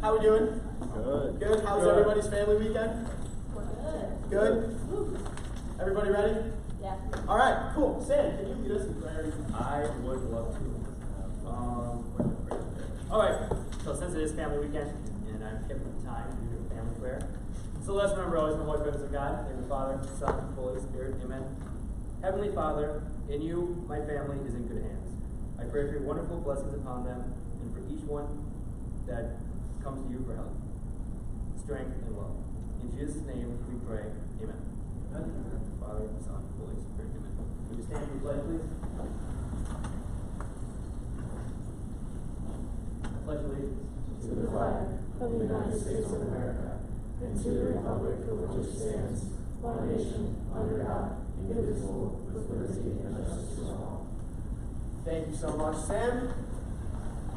How we doing? Good. Good? How's everybody's family weekend? Good. Good? Everybody ready? Yeah. All right, cool. Sam, can you lead us in prayer? I would love to. All right, so since it is family weekend, and I've kept the time to do a family prayer, so let's remember always the Holy Presence of God, in the name of the Father, Son, and Holy Spirit, amen. Heavenly Father, in you, my family is in good hands. I pray for your wonderful blessings upon them, and for each one that comes to you for help, strength, and love. In Jesus' name we pray, amen. Amen. Father, Son, Holy Spirit, amen. Would you stand for the pledge, please? Pledge allegiance to the flag of the United States of America, and to the republic for which it stands, one nation, under God, indivisible, with liberty and justice for all. Thank you so much, Sam.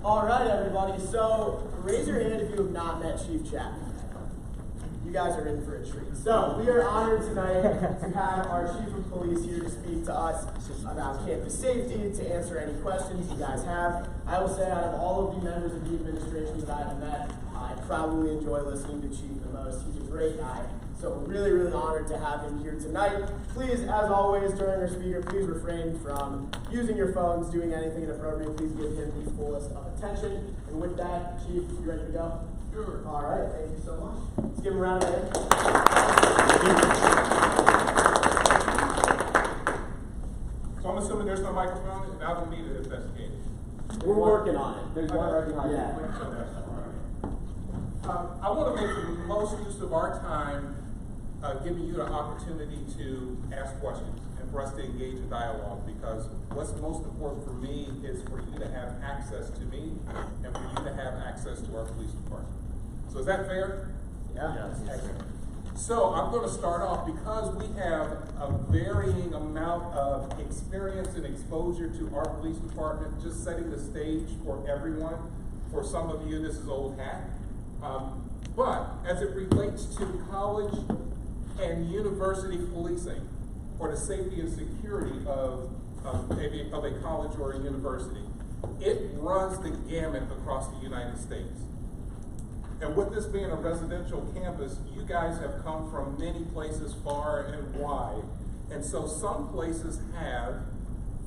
All right, everybody. So raise your hand if you have not met Chief Chatman. You guys are in for a treat. So we are honored tonight to have our Chief of Police here to speak to us about campus safety, to answer any questions you guys have. I will say out of all of the members of the administration that I have met, I probably enjoy listening to Chief the most. He's a great guy. So we're really, really honored to have him here tonight. Please, as always, during our speaker, please refrain from using your phones, doing anything inappropriate. Please give him the fullest of attention. And with that, Chief, you ready to go? Sure. All right, thank you so much. Let's give him a round of applause. So I'm assuming there's no microphone, and I don't need to investigate. We're working on it. There's one right behind you. I want to make the most use of our time giving you the opportunity to ask questions and for us to engage in dialogue, because what's most important for me is for you to have access to me and for you to have access to our police department. So is that fair? Yeah. Yes. So I'm going to start off, because we have a varying amount of experience and exposure to our police department, just setting the stage for everyone. For some of you, this is old hat. But as it relates to college and university policing, or the safety and security of a college or a university, it runs the gamut across the United States. And with this being a residential campus, you guys have come from many places far and wide. And so some places have,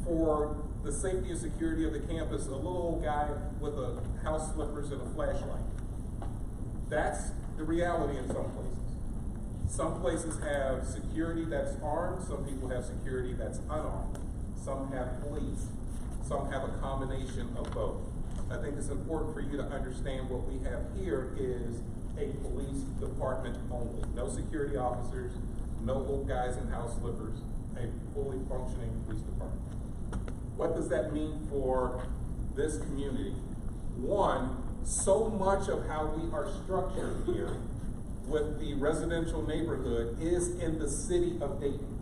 for the safety and security of the campus, a little old guy with a house slippers and a flashlight. That's the reality in some places. Some places have security that's armed, some people have security that's unarmed. Some have police, some have a combination of both. I think it's important for you to understand what we have here is a police department only. No security officers, no old guys in house slippers, a fully functioning police department. What does that mean for this community? One, so much of how we are structured here with the residential neighborhood is in the city of Dayton.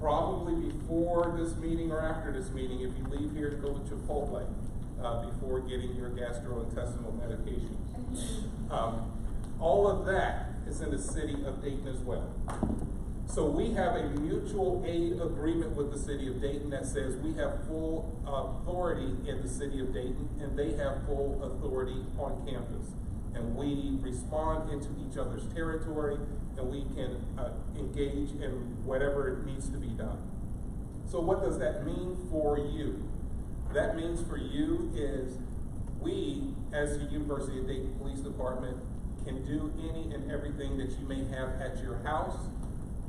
Probably before this meeting or after this meeting, if you leave here to go to Chipotle, before getting your gastrointestinal medications. All of that is in the city of Dayton as well. So we have a mutual aid agreement with the city of Dayton that says we have full authority in the city of Dayton, and they have full authority on campus. And we respond into each other's territory, and we can engage in whatever needs to be done. So what does that mean for you? That means for you is we, as the University of Dayton Police Department, can do any and everything that you may have at your house,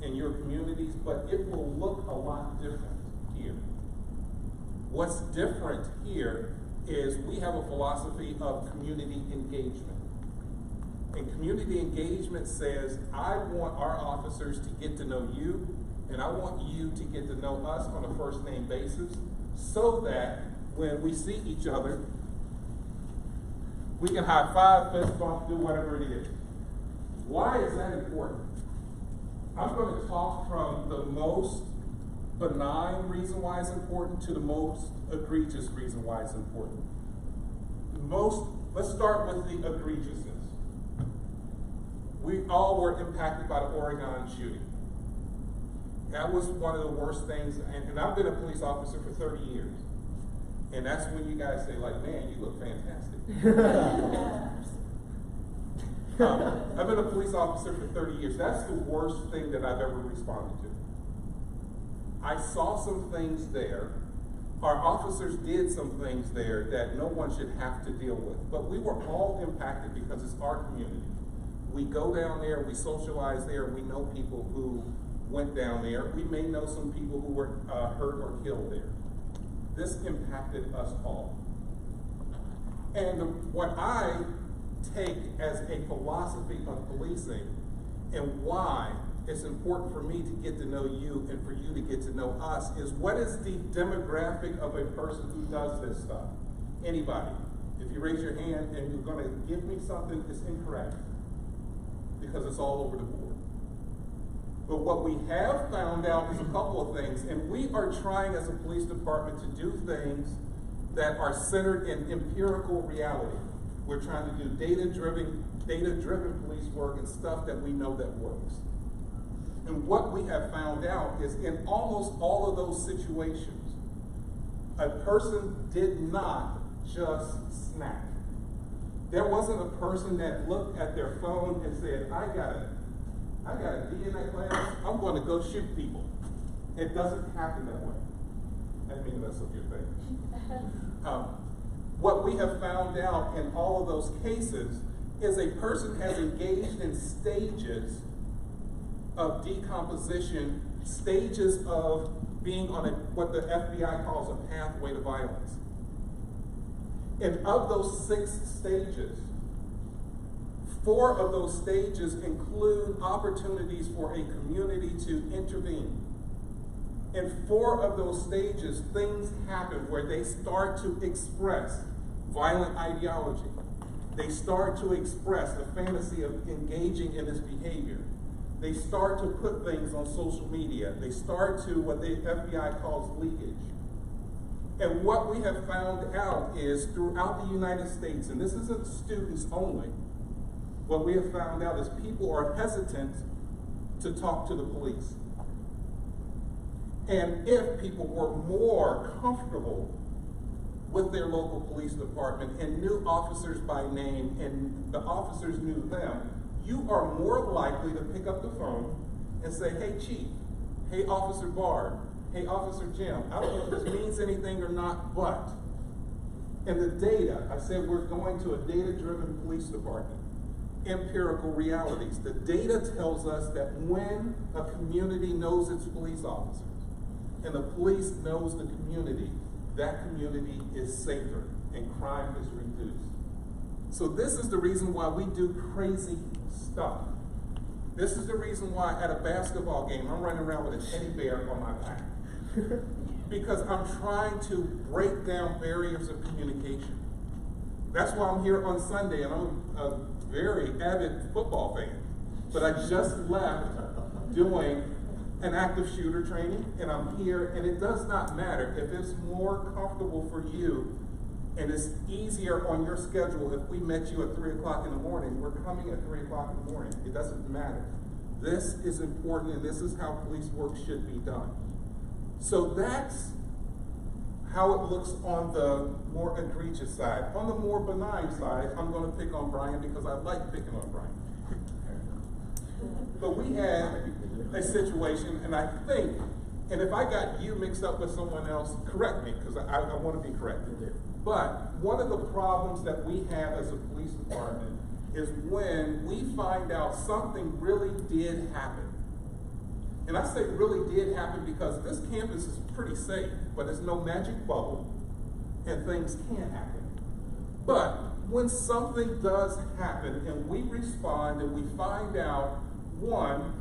in your communities, but it will look a lot different here. What's different here is we have a philosophy of community engagement. And community engagement says, I want our officers to get to know you, and I want you to get to know us on a first name basis, so that when we see each other, we can high five, fist bump, do whatever it is. Why is that important? I'm going to talk from the most benign reason why it's important to the most egregious reason why it's important. Let's start with the egregiousness. We all were impacted by the Oregon shooting. That was one of the worst things, and I've been a police officer for 30 years. And that's when you guys say, like, man, you look fantastic. I've been a police officer for 30 years. That's the worst thing that I've ever responded to. I saw some things there. Our officers did some things there that no one should have to deal with. But we were all impacted because it's our community. We go down there, we socialize there, we know people who went down there. We may know some people who were hurt or killed there. This impacted us all. And what I take as a philosophy of policing and why it's important for me to get to know you and for you to get to know us is what is the demographic of a person who does this stuff? Anybody. If you raise your hand and you're going to give me something, it's incorrect because it's all over the board. But what we have found out is a couple of things, and we are trying as a police department to do things that are centered in empirical reality. We're trying to do data-driven police work and stuff that we know that works. And what we have found out is in almost all of those situations, a person did not just snap. There wasn't a person that looked at their phone and said, I got a D in that class, I'm going to go shoot people. It doesn't happen that way. I didn't mean to mess up your thing. What we have found out in all of those cases is a person has engaged in stages of decomposition, stages of being on what the FBI calls a pathway to violence. And of those 6 stages, 4 of those stages include opportunities for a community to intervene. In 4 of those stages, things happen where they start to express violent ideology. They start to express the fantasy of engaging in this behavior. They start to put things on social media. They start to what the FBI calls leakage. And what we have found out is throughout the United States, and this isn't students only, what we have found out is people are hesitant to talk to the police. And if people were more comfortable with their local police department and knew officers by name and the officers knew them, you are more likely to pick up the phone and say, hey, Chief, hey, Officer Bard, hey, Officer Jim, I don't know if this means anything or not, but in the data, I said we're going to a data-driven police department, empirical realities. The data tells us that when a community knows its police officers and the police knows the community, that community is safer and crime is reduced. So this is the reason why we do crazy stuff. This is the reason why at a basketball game, I'm running around with a teddy bear on my back. Because I'm trying to break down barriers of communication. That's why I'm here on Sunday, and I'm a very avid football fan. But I just left doing an active shooter training, and I'm here, and it does not matter if it's more comfortable for you and it's easier on your schedule if we met you at 3 o'clock in the morning. We're coming at 3 o'clock in the morning. It doesn't matter. This is important, and this is how police work should be done. So that's how it looks on the more egregious side. On the more benign side, I'm going to pick on Brian because I like picking on Brian. But we had a situation, and I think, and if I got you mixed up with someone else, correct me, because I want to be corrected. But one of the problems that we have as a police department is when we find out something really did happen. And I say really did happen because this campus is pretty safe, but it's no magic bubble, and things can happen. But when something does happen and we respond and we find out, one,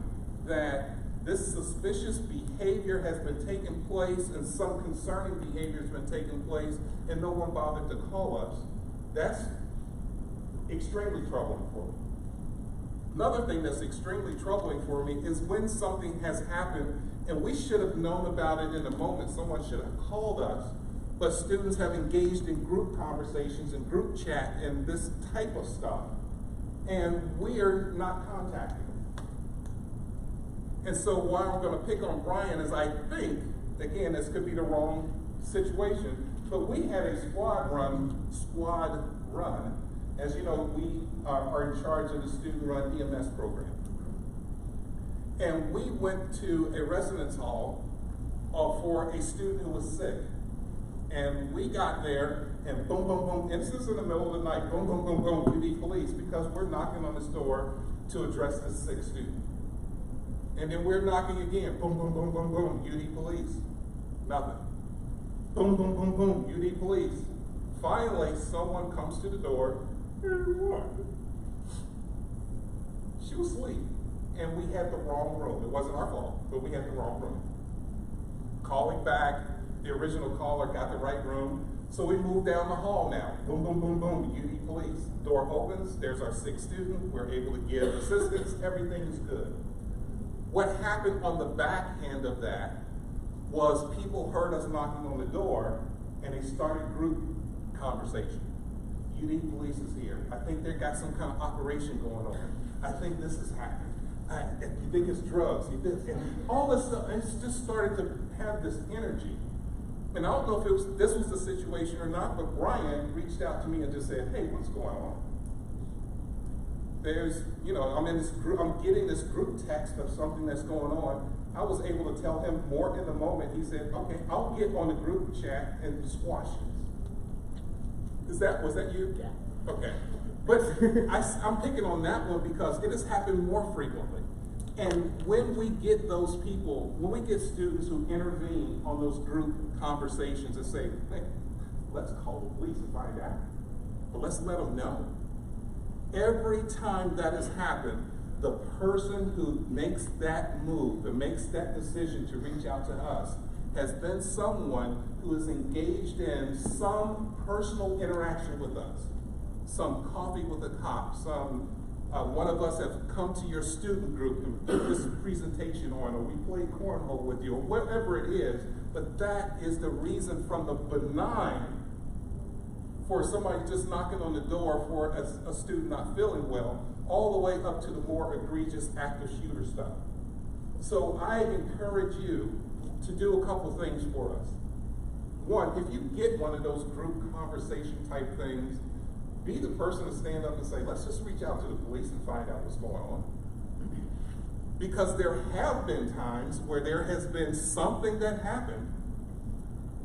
that this suspicious behavior has been taking place and some concerning behavior has been taking place and no one bothered to call us, that's extremely troubling for me. Another thing that's extremely troubling for me is when something has happened and we should have known about it in the moment, someone should have called us, but students have engaged in group conversations and group chat and this type of stuff, and we are not contacting them. And so why I'm going to pick on Brian is I think, again, this could be the wrong situation, but we had a squad run As you know, we are in charge of the student-run EMS program. And we went to a residence hall for a student who was sick. And we got there, and boom, boom, boom, and this is in the middle of the night, boom, boom, boom, boom, you need police, because we're knocking on this door to address this sick student. And then we're knocking again, boom, boom, boom, boom, boom, you need police. Nothing. Boom, boom, boom, boom, you need police. Finally, someone comes to the door, she was asleep, and we had the wrong room. It wasn't our fault, but we had the wrong room. Calling back, the original caller got the right room, so we moved down the hall now. Boom, boom, boom, boom, you need police. Door opens, there's our sick student, we're able to give assistance, everything is good. What happened on the back end of that was people heard us knocking on the door, and they started group conversation. You need police is here. I think they got some kind of operation going on. I think this is happening. You think it's drugs. And all this stuff, it's just started to have this energy. And I don't know if this was the situation or not, but Brian reached out to me and just said, hey, what's going on? There's, I'm in this group, I'm getting this group text of something that's going on. I was able to tell him more in the moment. He said, okay, I'll get on the group chat and squash it. Was that you? Yeah. Okay. But I'm picking on that one because it has happened more frequently. And when we get those people, when we get students who intervene on those group conversations and say, hey, let's call the police and find out, but let's let them know. Every time that has happened, the person who makes that move, that makes that decision to reach out to us, has been someone who is engaged in some personal interaction with us. Some coffee with a cop, one of us have come to your student group and put this presentation on, or we played cornhole with you, or whatever it is, but that is the reason from the benign for somebody just knocking on the door for a student not feeling well, all the way up to the more egregious active shooter stuff. So I encourage you to do a couple things for us. One, if you get one of those group conversation type things, be the person to stand up and say, let's just reach out to the police and find out what's going on. Because there have been times where there has been something that happened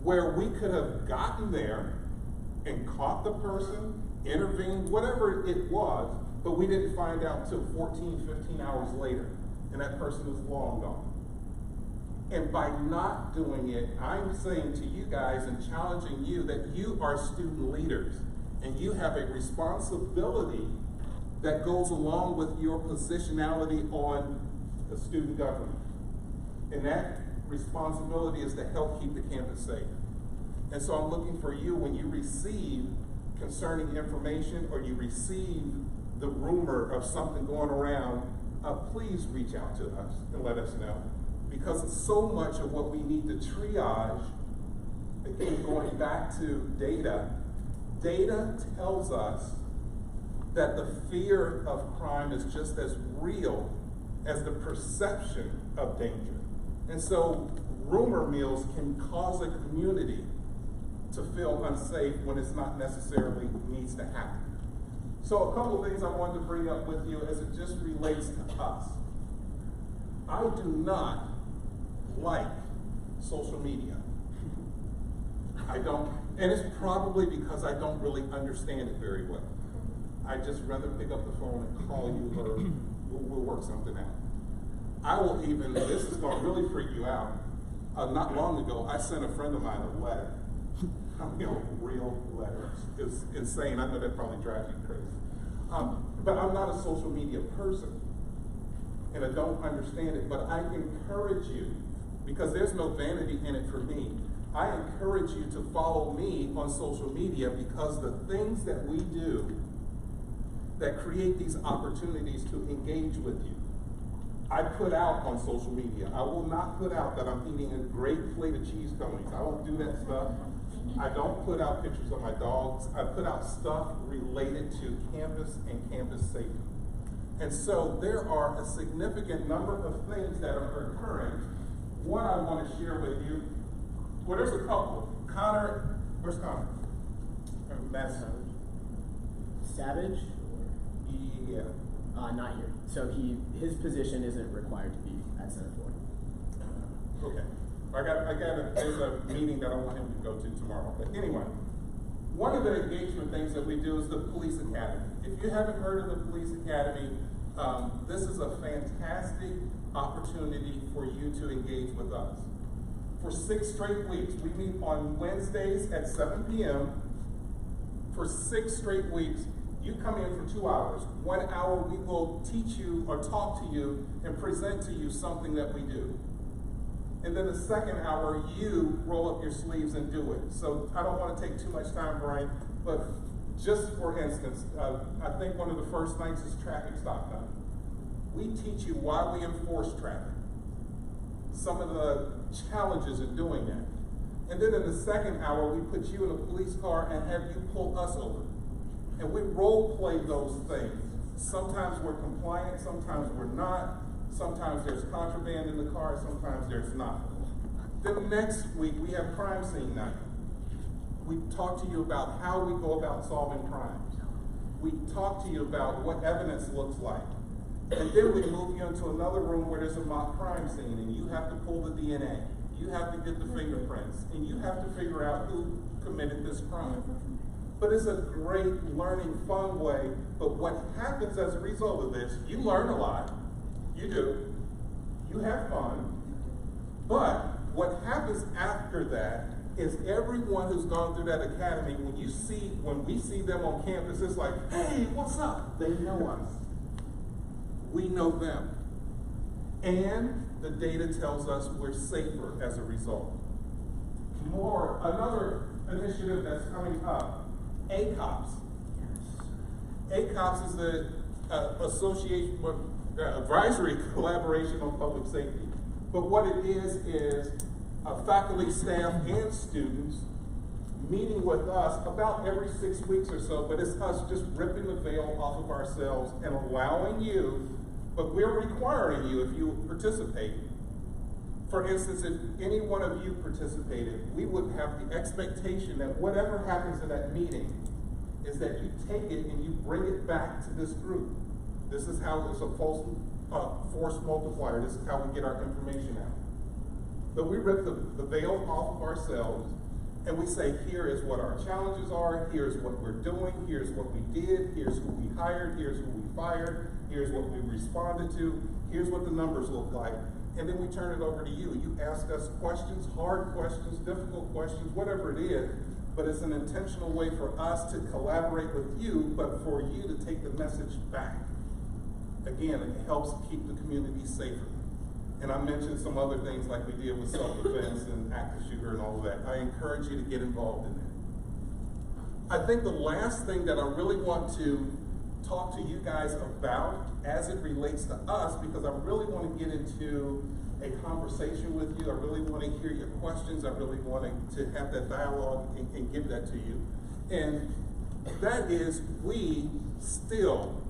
where we could have gotten there and caught the person, intervened, whatever it was, but we didn't find out until 14, 15 hours later, and that person is long gone. And by not doing it, I'm saying to you guys and challenging you that you are student leaders. And you have a responsibility that goes along with your positionality on the student government. And that responsibility is to help keep the campus safe. And so I'm looking for you when you receive concerning information or you receive the rumor of something going around, please reach out to us and let us know. Because so much of what we need to triage, again, going back to data tells us that the fear of crime is just as real as the perception of danger. And so rumor mills can cause a community to feel unsafe when it's not necessarily needs to happen. So a couple of things I wanted to bring up with you as it just relates to us. I do not like social media. I don't, and it's probably because I don't really understand it very well. I just rather pick up the phone and call you or we'll work something out. I will even, this is going to really freak you out. Not long ago, I sent a friend of mine a letter. Real letter. It's insane. I know that probably drives you crazy. But I'm not a social media person. And I don't understand it. But I encourage you, because there's no vanity in it for me, I encourage you to follow me on social media because the things that we do that create these opportunities to engage with you, I put out on social media. I will not put out that I'm eating a great plate of cheese cones. I won't do that stuff. I don't put out pictures of my dogs. I put out stuff related to campus and campus safety. And so there are a significant number of things that are occurring. One I want to share with you. Well, there's a couple. Connor, where's Connor? Madison. Savage? Yeah. Not here. So his position isn't required to be at Senate floor. Okay. There's a meeting that I want him to go to tomorrow. But anyway, one of the engagement things that we do is the Police Academy. If you haven't heard of the Police Academy, this is a fantastic opportunity for you to engage with us. For 6 straight weeks, we meet on Wednesdays at 7 p.m. For 6 straight weeks, you come in for 2 hours. 1 hour we will teach you or talk to you and present to you something that we do. And then the second hour, you roll up your sleeves and do it. So I don't want to take too much time, Brian, but just for instance, I think one of the first nights is traffic stop time. We teach you why we enforce traffic, some of the challenges in doing that. And then in the second hour, we put you in a police car and have you pull us over. And we role play those things. Sometimes we're compliant, sometimes we're not. Sometimes there's contraband in the car, sometimes there's not. Then next week, we have crime scene night. We talk to you about how we go about solving crimes. We talk to you about what evidence looks like. And then we move you into another room where there's a mock crime scene, and you have to pull the DNA. You have to get the fingerprints, and you have to figure out who committed this crime. But it's a great learning, fun way. But what happens as a result of this, you learn a lot. You do. You have fun. But what happens after that is everyone who's gone through that academy, when we see them on campus, it's like, hey, what's up? They know us. We know them. And the data tells us we're safer as a result. Another initiative that's coming up, ACOPS. ACOPS is the Advisory Collaboration on Public Safety. But what it is faculty, staff, and students meeting with us about every 6 weeks or so, but it's us just ripping the veil off of ourselves and allowing you, but we're requiring you if you participate. For instance, if any one of you participated, we would have the expectation that whatever happens in that meeting is that you take it and you bring it back to this group. This is how it's a force multiplier. This is how we get our information out. But we rip the veil off of ourselves and we say, here is what our challenges are, here's what we're doing, here's what we did, here's who we hired, here's who we fired, here's what we responded to, here's what the numbers look like. And then we turn it over to you. You ask us questions, hard questions, difficult questions, whatever it is, but it's an intentional way for us to collaborate with you, but for you to take the message back. Again, it helps keep the community safer. And I mentioned some other things like we did with self-defense and active shooter and all of that. I encourage you to get involved in that. I think the last thing that I really want to talk to you guys about as it relates to us, because I really want to get into a conversation with you. I really want to hear your questions. I really want to have that dialogue and give that to you. And that is, we still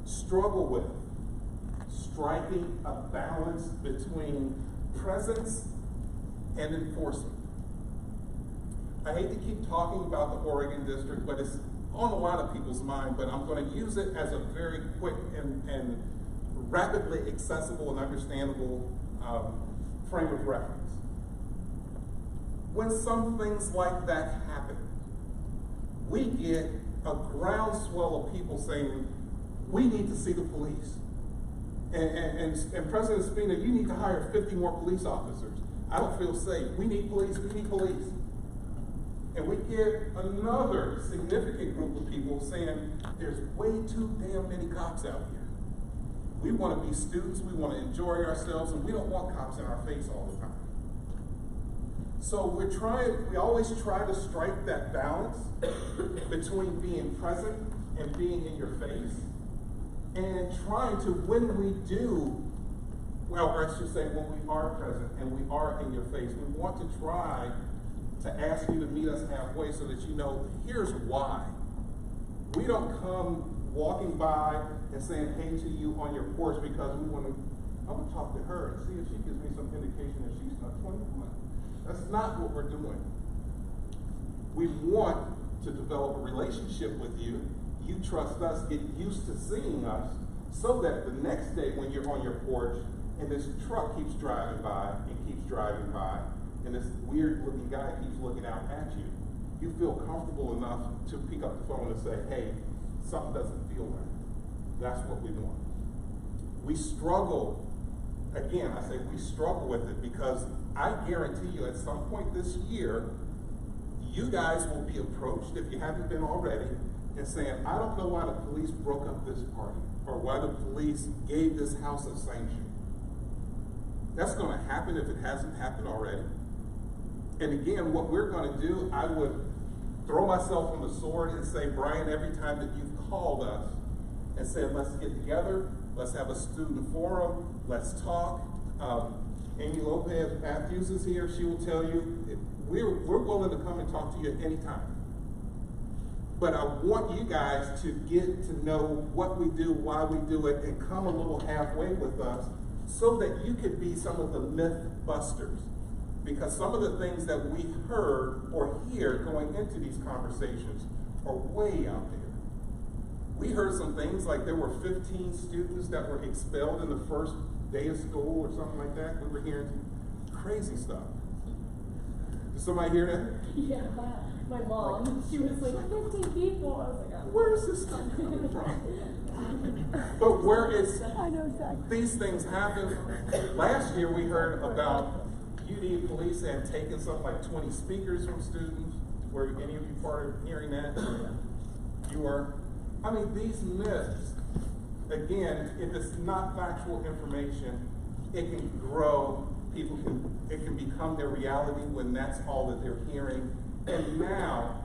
struggle with striking a balance between presence and enforcement. I hate to keep talking about the Oregon district, but it's on a lot of people's mind, but I'm going to use it as a very quick and rapidly accessible and understandable frame of reference. When some things like that happen, we get a groundswell of people saying, we need to see the police. And President Spina, you need to hire 50 more police officers. I don't feel safe. We need police, we need police. And we get another significant group of people saying, there's way too damn many cops out here. We want to be students, we want to enjoy ourselves, and we don't want cops in our face all the time. So we always try to strike that balance between being present and being in your face, and trying to, when we do, well, I should say when we are present and we are in your face, we want to try to ask you to meet us halfway so that you know, here's why. We don't come walking by and saying hey to you on your porch because I'm going to talk to her and see if she gives me some indication that she's not 21. That's not what we're doing. We want to develop a relationship with you. you trust us, get used to seeing us, so that the next day when you're on your porch and this truck keeps driving by, and this weird looking guy keeps looking out at you, you feel comfortable enough to pick up the phone and say, hey, something doesn't feel right. That's what we want. We struggle, again, I say we struggle with it because I guarantee you at some point this year, you guys will be approached, if you haven't been already, and saying, I don't know why the police broke up this party or why the police gave this house a sanction. That's going to happen if it hasn't happened already. And again, what we're going to do, I would throw myself on the sword and say, Brian, every time that you've called us and said, let's get together, let's have a student forum, let's talk. Amy Lopez Matthews is here. She will tell you, we're willing to come and talk to you at any time. But I want you guys to get to know what we do, why we do it, and come a little halfway with us so that you could be some of the myth busters. Because some of the things that we heard or hear going into these conversations are way out there. We heard some things like there were 15 students that were expelled in the first day of school or something like that. We were hearing crazy stuff. Did somebody hear that? Yeah, my mom, she was like, 15 people. I was like, oh. Where is this stuff coming from? But where is these things happen? Last year we heard about UD police had taken something like 20 speakers from students. Were any of you part of hearing that? You were? I mean, these myths, again, if it's not factual information, it can grow. It can become their reality when that's all that they're hearing. And now,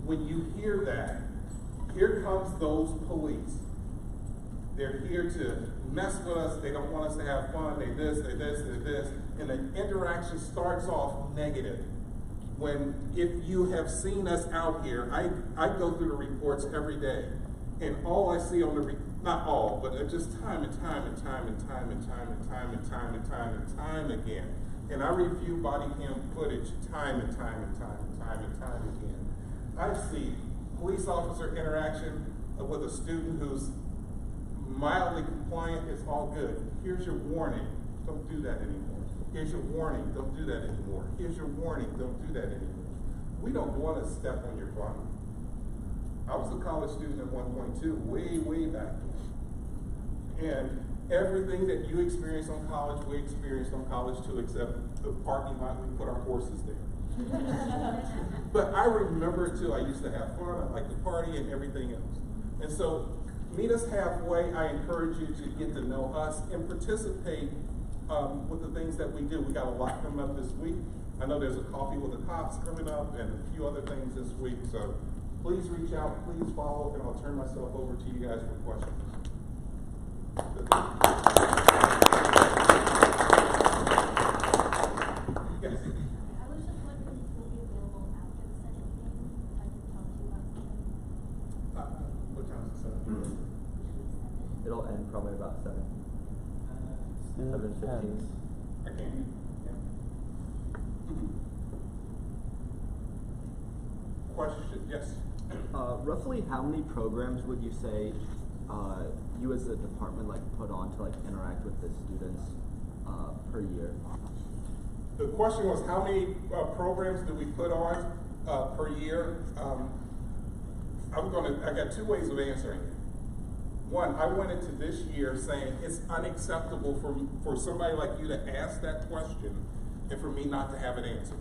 when you hear that, here comes those police. They're here to mess with us. They don't want us to have fun. They this. And the interaction starts off negative. When, if you have seen us out here, I go through the reports every day. And all I see on the, not all, but just time again. And I review body cam footage time and time again. I see police officer interaction with a student who's mildly compliant. It's all good. Here's your warning. Don't do that anymore. Here's your warning. Don't do that anymore. Here's your warning. Don't do that anymore. We don't want to step on your body. I was a college student at one point too, way back. And everything that you experienced on college, we experienced on college too, except the parking lot, we put our horses there. But I remember too, I used to have fun, I liked to party and everything else. And so, meet us halfway. I encourage you to get to know us and participate with the things that we do. We got a lot coming up this week. I know there's a coffee with the cops coming up and a few other things this week. So please reach out, please follow, and I'll turn myself over to you guys for questions. Yes. I was just wondering if you'll be available after the Senate meeting, if I can talk to you about something. What time is it? It'll end probably about 7:15. I can't. Question, yes. Roughly how many programs would you say you as a department put on to interact with the students per year? The question was how many programs do we put on per year? I got two ways of answering it. One, I went into this year saying it's unacceptable for somebody like you to ask that question and for me not to have an answer.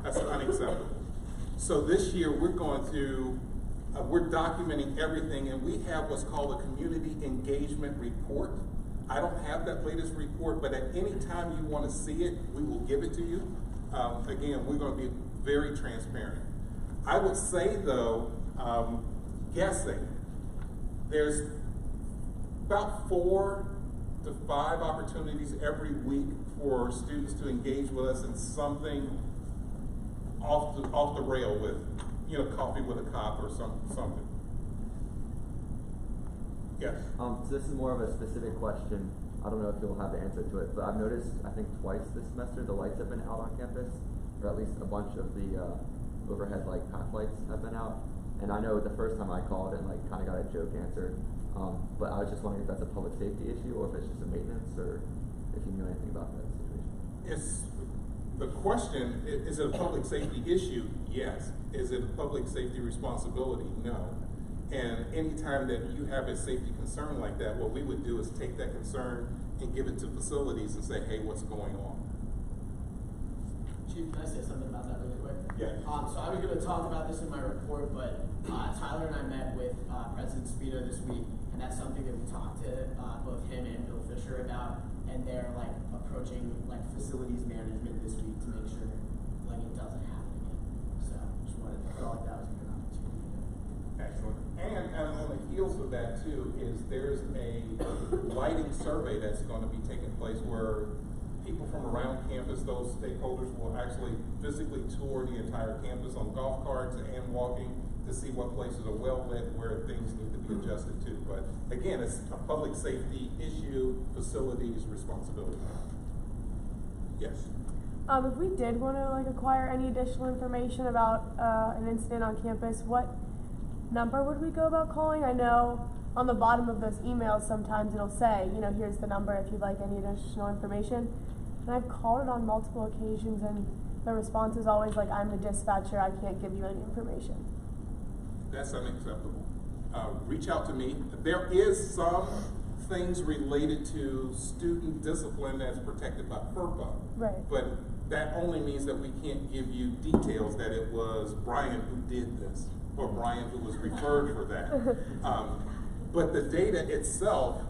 That's unacceptable. So this year we're going to, we're documenting everything, and we have what's called a community engagement report. I don't have that latest report, but at any time you want to see it, we will give it to you. Again, we're going to be very transparent. I would say though, guessing, there's about 4 to 5 opportunities every week for students to engage with us in something off the rail with, coffee with a cop or something. Yes. So this is more of a specific question. I don't know if you'll have the answer to it, but I've noticed, I think twice this semester, the lights have been out on campus, or at least a bunch of the overhead path lights have been out. And I know the first time I called and like kind of got a joke answer, but I was just wondering if that's a public safety issue or if it's just a maintenance, or if you knew anything about that situation. The question, is it a public safety issue? Yes. Is it a public safety responsibility? No. And anytime that you have a safety concern like that, what we would do is take that concern and give it to facilities and say, hey, what's going on? Chief, can I say something about that really quick? Yeah. So I was going to talk about this in my report, but Tyler and I met with President Speedo this week, and that's something that we talked to both him and Bill Fisher about, and they're like approaching like facilities management this week to make sure like it doesn't happen again. So just wanted to feel like that was a good opportunity. Excellent. And on the heels of that too is there's a lighting survey that's going to be taking place where people from around campus, those stakeholders, will actually physically tour the entire campus on golf carts and walking to see what places are well lit, where things need to be adjusted to. But again, it's a public safety issue, facilities responsibility. Yes. If we did want to like acquire any additional information about an incident on campus, what number would we go about calling? I know on the bottom of those emails sometimes it'll say, you know, here's the number if you'd like any additional information. And I've called it on multiple occasions, and the response is always like, I'm the dispatcher, I can't give you any information. That's unacceptable. Reach out to me. There is some things related to student discipline that's protected by FERPA. Right. But that only means that we can't give you details that it was Brian who did this, or Brian who was referred for that. But the data itself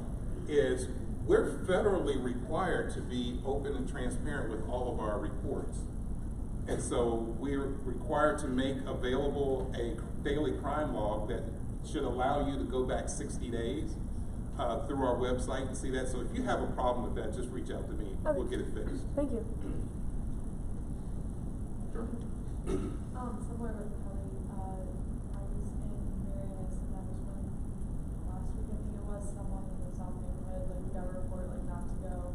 is, we're federally required to be open and transparent with all of our reports. And so we're required to make available a daily crime log that should allow you to go back 60 days through our website and see that. So if you have a problem with that, just reach out to me. Okay. We'll get it fixed. Thank you. Sure. Somewhere with Kelly, I was in Marion, and that was when last week, I think it was, someone in the South neighborhood, like, we got a report, like, not to go,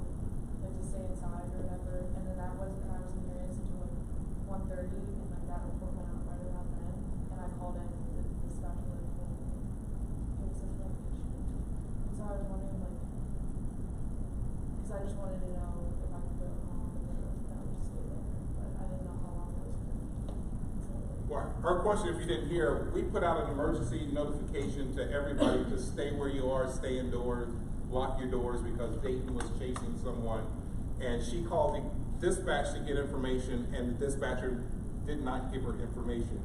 like, to stay inside or whatever, and then that was, and I was in Marion until like 1:30, and like that report went out right around then, and I called in, the dispatcher, like, told me, it was such an issue. So I was wondering, like, because I just wanted to know if I could go home, and then I would just stay there, but I didn't know how long it was going to be. Well, our question, if you didn't hear, we put out an emergency notification to everybody to stay where you are, stay indoors, lock your doors, because Dayton was chasing someone. And she called the dispatch to get information, and the dispatcher did not give her information.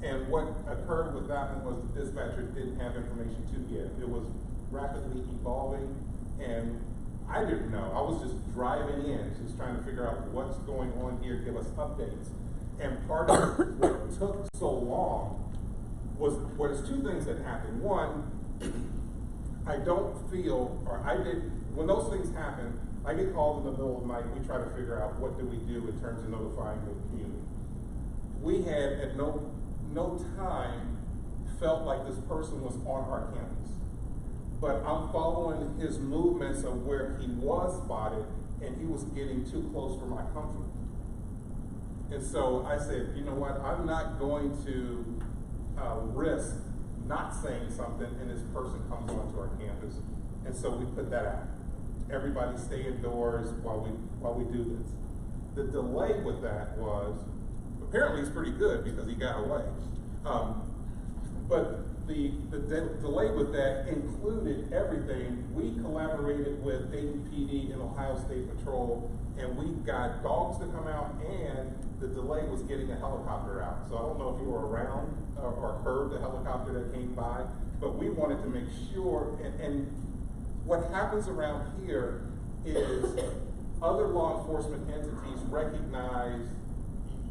And what occurred with that one was the dispatcher didn't have information to give. It was rapidly evolving, and I didn't know. I was just driving in, just trying to figure out what's going on here, give us updates. And part of what took so long was, there's two things that happened. One, I don't feel, or I did, when those things happen, I get called in the middle of the night, and we try to figure out what do we do in terms of notifying the community. We had at no time felt like this person was on our campus. But I'm following his movements of where he was spotted, and he was getting too close for my comfort. And so I said, you know what, I'm not going to risk not saying something and this person comes onto our campus. And so we put that out. Everybody stay indoors while we do this. The delay with that was, apparently it's pretty good because he got away. But the delay with that included everything. We collaborated with Dayton PD and Ohio State Patrol, and we got dogs to come out, and the delay was getting a helicopter out. So I don't know if you were around or heard the helicopter that came by, but we wanted to make sure, and what happens around here is other law enforcement entities recognize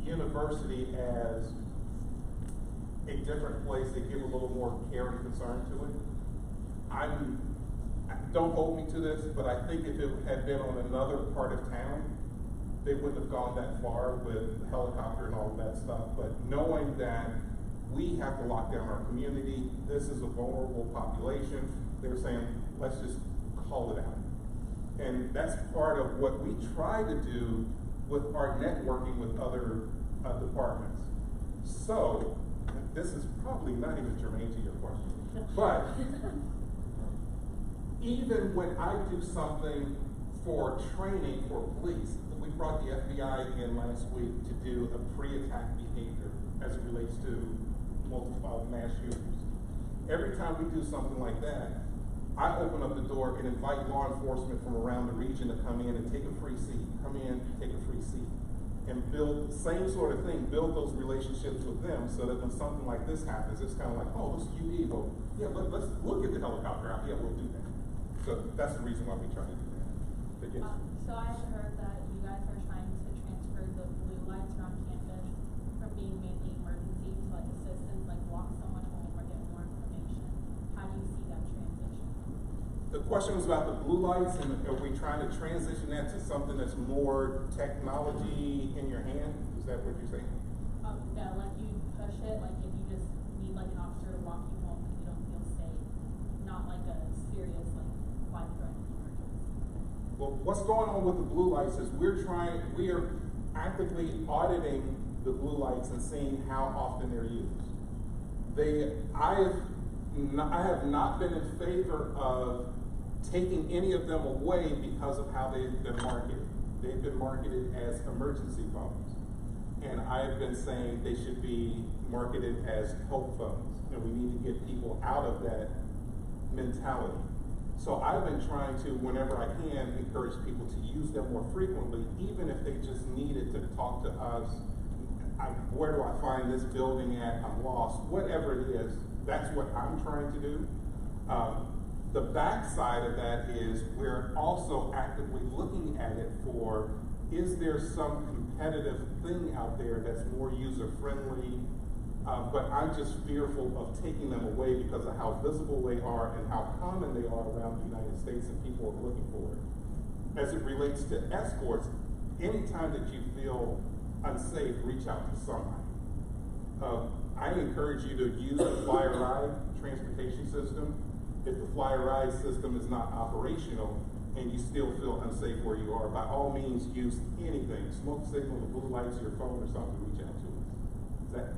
university as a different place. They give a little more care and concern to it. Don't hold me to this, but I think if it had been on another part of town, they wouldn't have gone that far with the helicopter and all of that stuff. But knowing that we have to lock down our community, this is a vulnerable population, they were saying, let's just call it out. And that's part of what we try to do with our networking with other departments. So this is probably not even germane to your question, but even when I do something for training for police, we brought the FBI in last week to do a pre-attack behavior as it relates to multiple mass shooters. Every time we do something like that, I open up the door and invite law enforcement from around the region to come in and take a free seat. Come in, take a free seat. And build, same sort of thing, build those relationships with them so that when something like this happens, it's kind of like, oh, this is UD, well, yeah, we'll get the helicopter out, yeah, we'll do that. So that's the reason why we try to do that. But yes. So I have heard that you guys are trying to transfer the blue lights around campus from being mainly emergency to like assistance, like walk someone home or get more information. How do you see that transition? The question was about the blue lights, and are we trying to transition that to something that's more technology in your hand? Is that what you're saying? No, like you push it, like if you just need like an officer to walk you home because you don't feel safe, not like a serious like life-threatening emergency. Well, what's going on with the blue lights is we are actively auditing the blue lights and seeing how often they're used. I have not been in favor of taking any of them away because of how they've been marketed. They've been marketed as emergency phones. And I have been saying they should be marketed as help phones. And we need to get people out of that mentality. So I've been trying to, whenever I can, encourage people to use them more frequently, even if they just needed to talk to us. Where do I find this building at? I'm lost. Whatever it is, that's what I'm trying to do. The backside of that is we're also actively looking at it for, is there some competitive thing out there that's more user-friendly? But I'm just fearful of taking them away because of how visible they are and how common they are around the United States, and people are looking for it. As it relates to escorts, anytime that you feel unsafe, reach out to somebody. I encourage you to use the Fly or Ride transportation system. If the Fly or Ride system is not operational and you still feel unsafe where you are, by all means use anything. Smoke signal, the blue lights, your phone or something, reach out to us. Is that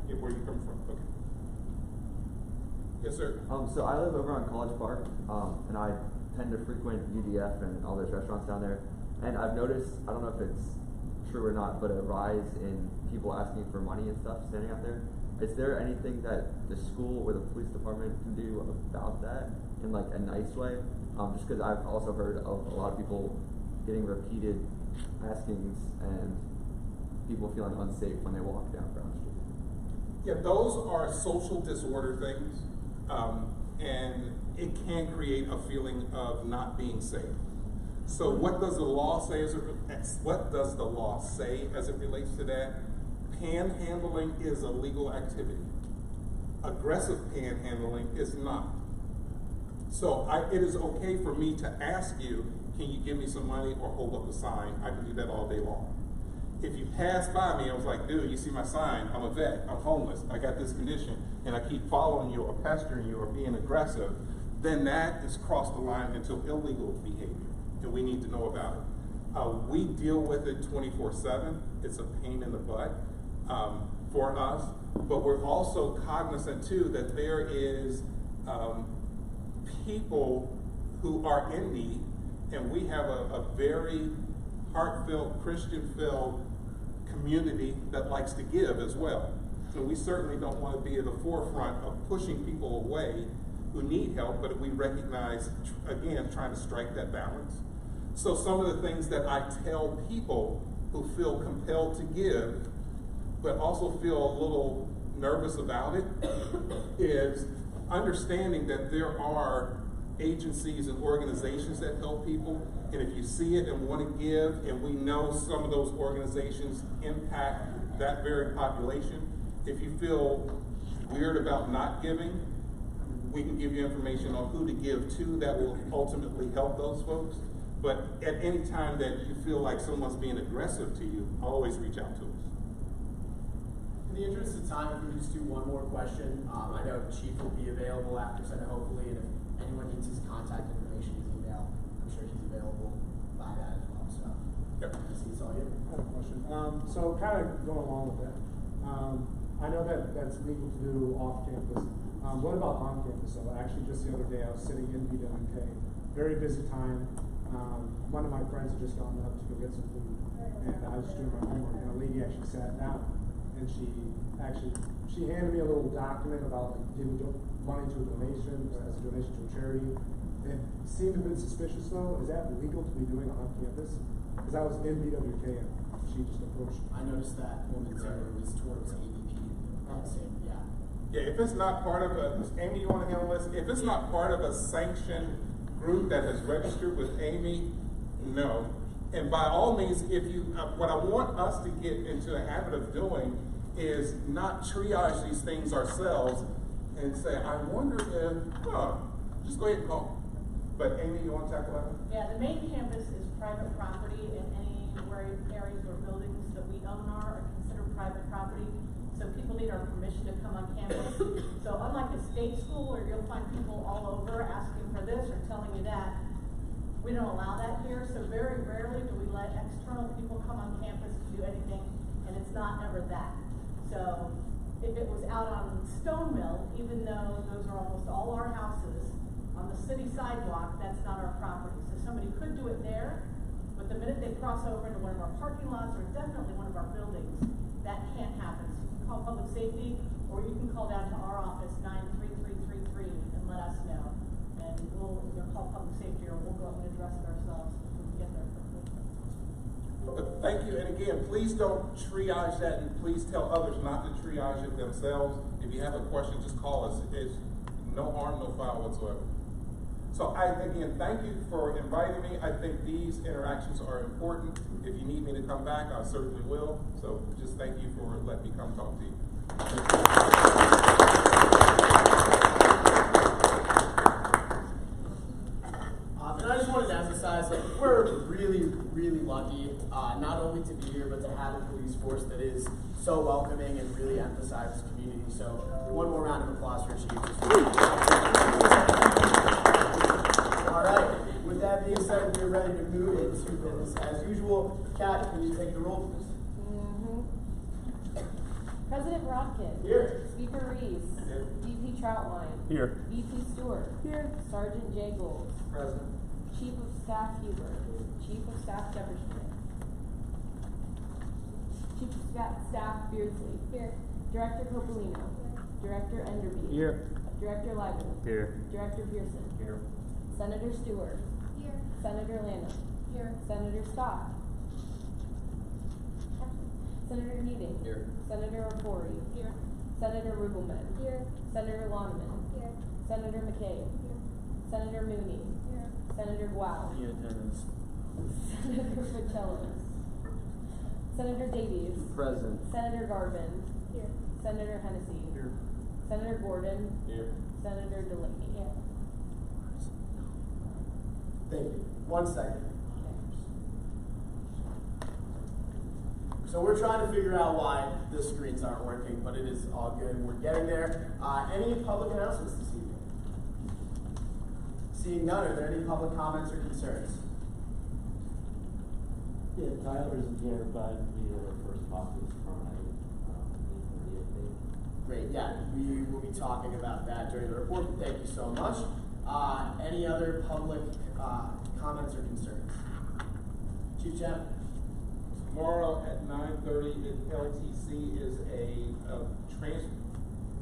get where you come from? Okay. Yes, sir. So I live over on College Park, and I tend to frequent UDF and all those restaurants down there. And I've noticed, I don't know if it's true or not, but a rise in people asking for money and stuff standing out there. Is there anything that the school or the police department can do about that in like a nice way? Just because I've also heard of a lot of people getting repeated askings and people feeling unsafe when they walk down Brown Street. Yeah, those are social disorder things, and it can create a feeling of not being safe. So what does the law say as it relates to that? Panhandling is a legal activity. Aggressive panhandling is not. So it is okay for me to ask you, can you give me some money or hold up a sign? I can do that all day long. If you pass by me, I was like, dude, you see my sign? I'm a vet, I'm homeless, I got this condition, and I keep following you or pestering you or being aggressive, then that has crossed the line into illegal behavior, and we need to know about it. We deal with it 24/7. It's a pain in the butt for us, but we're also cognizant too that there is people who are in need, and we have a very heartfelt, Christian-filled community that likes to give as well. And we certainly don't want to be at the forefront of pushing people away who need help, but we recognize, again, trying to strike that balance. So some of the things that I tell people who feel compelled to give, but also feel a little nervous about it, is understanding that there are agencies and organizations that help people, and if you see it and want to give, and we know some of those organizations impact that very population, if you feel weird about not giving, we can give you information on who to give to that will ultimately help those folks. But at any time that you feel like someone's being aggressive to you, always reach out to us. In the interest of time, if we could just do one more question. I know Chief will be available after Senate, hopefully, and if anyone needs his contact information, his email, I'm sure he's available by that as well. So, yep. It's all you. I have a question. So kind of going along with that, I know that that's legal to do off campus. What about on campus? So actually just the other day I was sitting in BWK, very busy time. One of my friends had just gotten up to go get some food, and I was doing my homework, and a lady actually sat down, and she handed me a little document about like giving money to a donation, as a donation to a charity. It seemed a bit suspicious though. Is that legal to be doing on campus? Because I was in BWK and she just approached me. I noticed that woman too. It was towards ADP. Yeah. Yeah, if it's not part of a, Amy, you want to handle this? If it's not part of a sanctioned group that has registered with Amy, no. And by all means, if you, what I want us to get into the habit of doing is not triage these things ourselves and say, I wonder if, just go ahead and call. But Amy, you want to tackle that? Yeah, the main campus is private property, and any areas or buildings that we own are considered private property. So people need our permission to come on campus. So unlike a state school where you'll find people all over asking for this or telling you that, we don't allow that here. So very rarely do we let external people come on campus to do anything, and it's not ever that. So if it was out on Stone Mill, even though those are almost all our houses, on the city sidewalk, that's not our property. So somebody could do it there, but the minute they cross over into one of our parking lots or definitely one of our buildings, that can't happen. So you can call public safety, or you can call down to our office, 93333, and let us know. And we'll either call public safety or we'll go up and address it ourselves if we can get there quickly. Thank you, and again, please don't triage that, and please tell others not to triage it themselves. If you have a question, just call us. It's no harm, no foul whatsoever. So again, thank you for inviting me. I think these interactions are important. If you need me to come back, I certainly will. So just thank you for letting me come talk to you. And I just wanted to emphasize, like, we're really, really lucky, not only to be here, but to have a police force that is so welcoming and really emphasizes community. So one more round of applause for Chief. All right, with that being said, we're ready to move into business as usual. Kat, can you take the roll, please? President Rodkin. Here. Speaker Reese. Here. VP Troutline. Here. VP Stewart. Here. Sergeant Jay Gold. Present. Chief of Staff Huber. Chief of Staff Jefferson. Chief of Staff Beardsley. Here. Director Copolino. Director Enderby. Here. Director Lyman. Here. Director Pearson. Here. Senator Stewart. Here. Senator Lanham. Here. Senator Scott. Senator Heating. Here. Senator Rapori. Here. Senator Rugelman. Here. Senator Loneman. Here. Senator McCabe. Here. Senator Mooney. Here. Senator Guao. Senator Pacellos. Senator Davies. Present. Senator Garvin. Here. Senator Hennessy. Here. Senator Gordon. Here. Senator Delaney. Here. Thank you. 1 second. So we're trying to figure out why the screens aren't working, but it is all good. We're getting there. Any public announcements this evening? Seeing none, are there any public comments or concerns? Yeah, Tyler isn't here, but we have our first caucus Friday, 8:30, I think. Great, yeah, we will be talking about that during the report. Thank you so much. Any other public comments or concerns? Chief Chatman. Tomorrow at 9:30 at LTC is a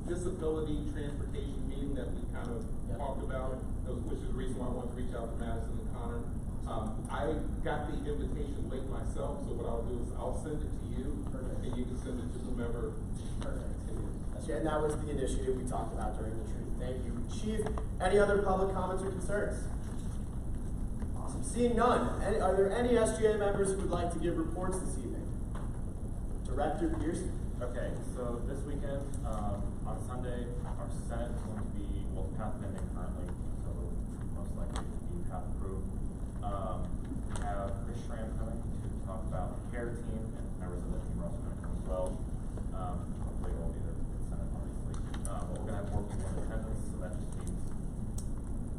disability transportation meeting that we kind of talked about, which is the reason why I wanted to reach out to Madison and Connor. I got the invitation late myself, so what I'll do is I'll send it to you, and you can send it to whomever. Perfect. And that was the initiative we talked about during the retreat. Thank you. Chief, any other public comments or concerns? Awesome. Seeing none, are there any SGA members who would like to give reports this evening? Director Pearson. Okay, so this weekend, on Sunday, our Senate is going to be, well, path pending currently, so most likely to be path approved. We have Chris Schramm coming to talk about the CARE team, and members of the team are also going to come as well. Hopefully they'll be there for the Senate, obviously. But we're going to have more people in attendance, so that just means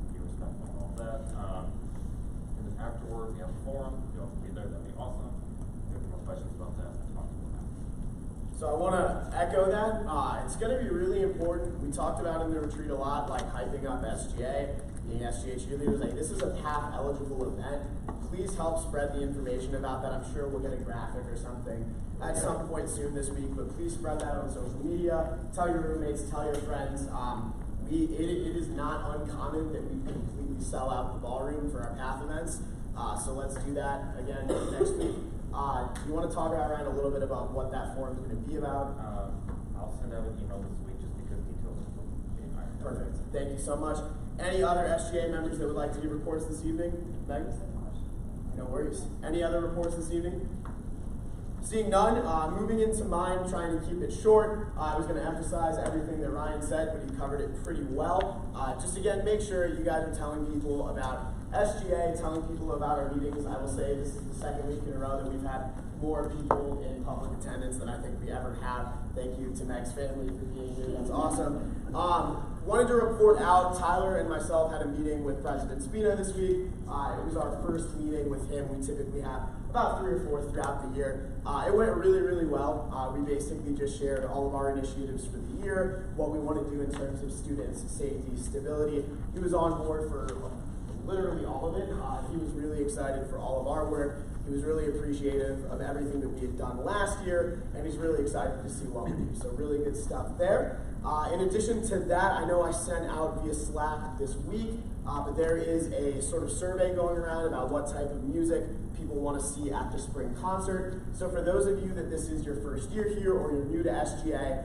be respectful and all that. And then afterward, we have a forum. If you all can be there, that'd be awesome. If you have more questions about that, talk to them after. So I want to echo that. It's going to be really important. We talked about in the retreat a lot, like hyping up SGA, being SGA cheerleaders. Like, this is a PATH eligible event. Please help spread the information about that. I'm sure we'll get a graphic or something at some point soon this week, but please spread that on social media. Tell your roommates, tell your friends. It is not uncommon that we completely sell out the ballroom for our PATH events. So let's do that again next week. Do you want to talk around a little bit about what that forum is going to be about? I'll send out an email this week just because details are still being ironed out. Perfect. Thank you so much. Any other SGA members that would like to give reports this evening? Meg? No worries. Any other reports this evening? Seeing none, moving into mine, trying to keep it short. I was going to emphasize everything that Ryan said, but he covered it pretty well. Just again, make sure you guys are telling people about SGA, telling people about our meetings. I will say this is the second week in a row that we've had more people in public attendance than I think we ever have. Thank you to Meg's family for being here. That's awesome. Wanted to report out, Tyler and myself had a meeting with President Spina this week. It was our first meeting with him. We typically have about 3 or 4 throughout the year. It went really, really well. We basically just shared all of our initiatives for the year, what we want to do in terms of students' safety, stability. He was on board for literally all of it. He was really excited for all of our work. He was really appreciative of everything that we had done last year, and he's really excited to see what we do. So really good stuff there. In addition to that, I know I sent out via Slack this week, but there is a sort of survey going around about what type of music people want to see at the spring concert. So for those of you that this is your first year here or you're new to SGA,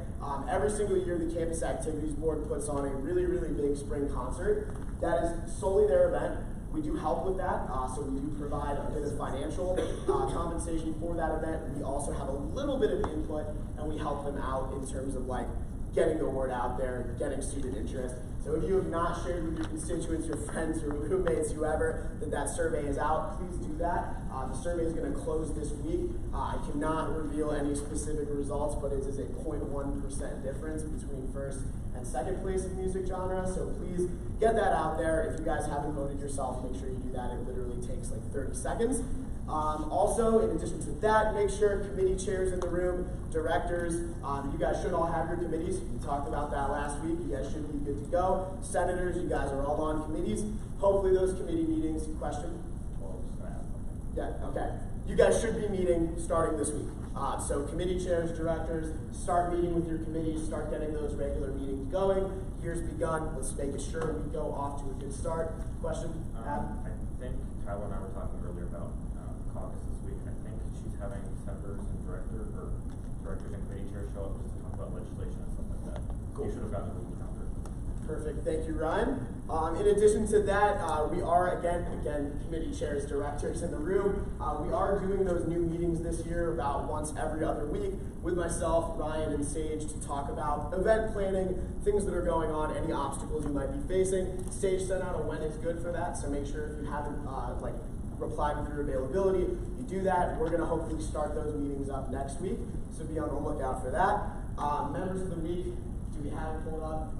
every single year the Campus Activities Board puts on a really, really big spring concert. That is solely their event. We do help with that, so we do provide a bit of financial compensation for that event. We also have a little bit of input, and we help them out in terms of like getting the word out there, getting student interest. So if you have not shared with your constituents, your friends, your roommates, whoever, that survey is out, please do that. The survey is going to close this week. I cannot reveal any specific results, but it is a 0.1% difference between first and second place in music genre. So please get that out there. If you guys haven't voted yourself, make sure you do that. It literally takes like 30 seconds. Also, in addition to that, make sure committee chairs in the room, directors, you guys should all have your committees. We talked about that last week. You guys should be good to go. Senators, you guys are all on committees. Hopefully those committee meetings, question? Yeah, okay. You guys should be meeting starting this week. So committee chairs, directors, start meeting with your committees, start getting those regular meetings going. Year's begun. Let's make sure we go off to a good start. Question? I think Tyler and I were talking earlier about caucus this week. I think she's having senators and directors and committee chairs show up just to talk about legislation and stuff like that. Cool. You should have gotten a little calendar. Perfect. Thank you, Ryan. In addition to that, we are, again, committee chairs, directors in the room. We are doing those new meetings this year about once every other week with myself, Ryan, and Sage to talk about event planning, things that are going on, any obstacles you might be facing. Sage sent out a when is good for that, so make sure if you haven't replied with your availability, you do that. We're going to hopefully start those meetings up next week, so be on the lookout for that. Members of the week, do we have it pulled up?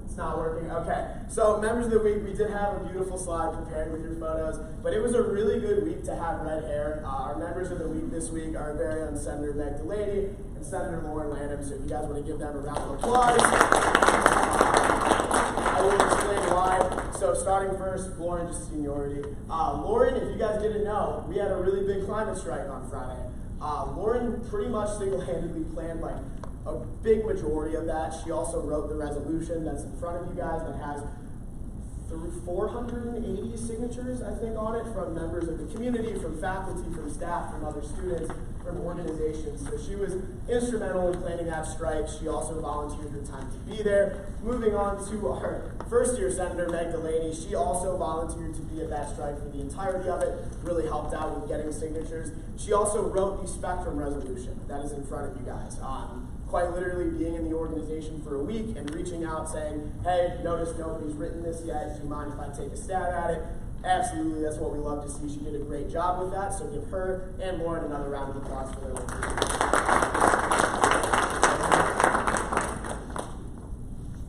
It's not working. Okay. So members of the week, we did have a beautiful slide prepared with your photos, but it was a really good week to have red hair. Our members of the week this week are our very own Senator Meg Delaney and Senator Lauren Lanham. So if you guys want to give them a round of applause, I will explain why. So starting first, Lauren, just seniority. Lauren, if you guys didn't know, we had a really big climate strike on Friday. Lauren pretty much single-handedly planned a big majority of that. She also wrote the resolution that's in front of you guys that has 480 signatures, I think, on it from members of the community, from faculty, from staff, from other students, from organizations. So she was instrumental in planning that strike. She also volunteered her time to be there. Moving on to our first-year Senator Meg Delaney, she also volunteered to be at that strike for the entirety of it, really helped out with getting signatures. She also wrote the Spectrum resolution that is in front of you guys. Quite literally being in the organization for a week and reaching out saying, hey, notice nobody's written this yet. Do you mind if I take a stab at it? Absolutely, that's what we love to see. She did a great job with that, so give her and Lauren another round of applause for their work.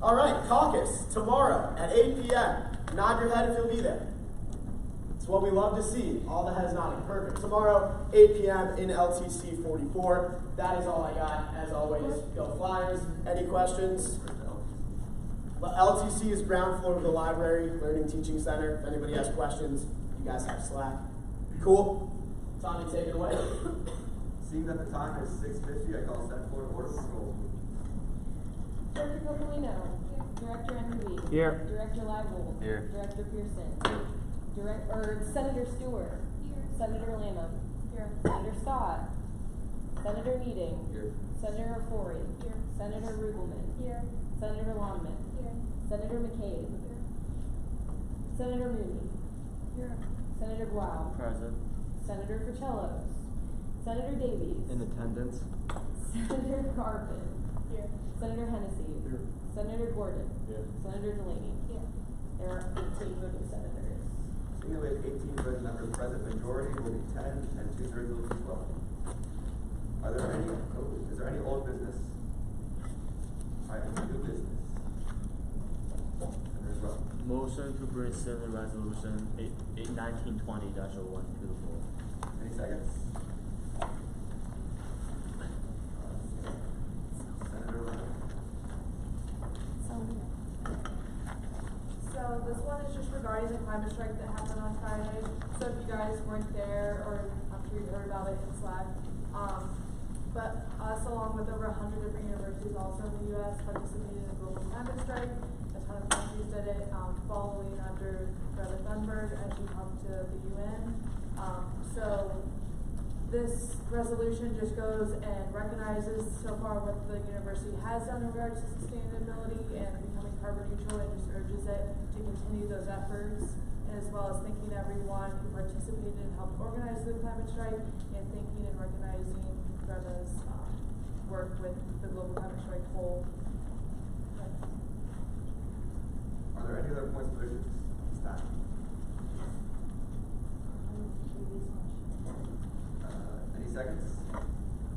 All right, caucus tomorrow at 8 p.m. Nod your head if you'll be there. It's It's what we love to see. All the heads nodding. Perfect. Tomorrow, 8 p.m. in LTC 44. That is all I got. As always, go Flyers. Any questions? LTC is ground floor of the library, Learning Teaching Center. If anybody has questions, you guys have Slack. Cool? Tommy, take it away. Seeing that the time is 6:50, I call set for order of roll. Director Copolino. Director Enderby. Here. Director Leibold. Here. Director Pearson. Senator Stewart. Here. Senator Lanham. Here. Senator Stott. Senator Needing. Here. Senator Forey. Here. Senator Rugelman. Here. Senator Longman. Here. Senator McCabe. Here. Senator Mooney. Here. Senator Gual. Present. Senator Fratellos. Senator Davies. In attendance. Senator Garvin. Here. Senator Hennessy. Here. Senator Gordon. Here. Senator Delaney. Here. There are 18 voting senators. Seeing that we have 18 voting members present, majority will be 10 and 2/3 will be 12. Is there any old business? Any new business? Senator Rupp. Motion to bring Senate Resolution 1920-01 to the floor. Any seconds? Senator Rupp. So this one is just regarding the climate strike that happened on Friday. So if you guys weren't there, or I'm sure you heard about it in Slack, but us, along with over 100 different universities also in the U.S., participated in a global climate strike. A ton of countries did it, following under Greta Thunberg as she talked to the UN. So this resolution just goes and recognizes so far what the university has done in regards to sustainability and becoming carbon neutral, and just urges it to continue those efforts, and as well as thanking everyone who participated and helped organize the climate strike, and thanking and recognizing Greta's work with the global climate strike poll. Are there any other points of business this time? Any seconds?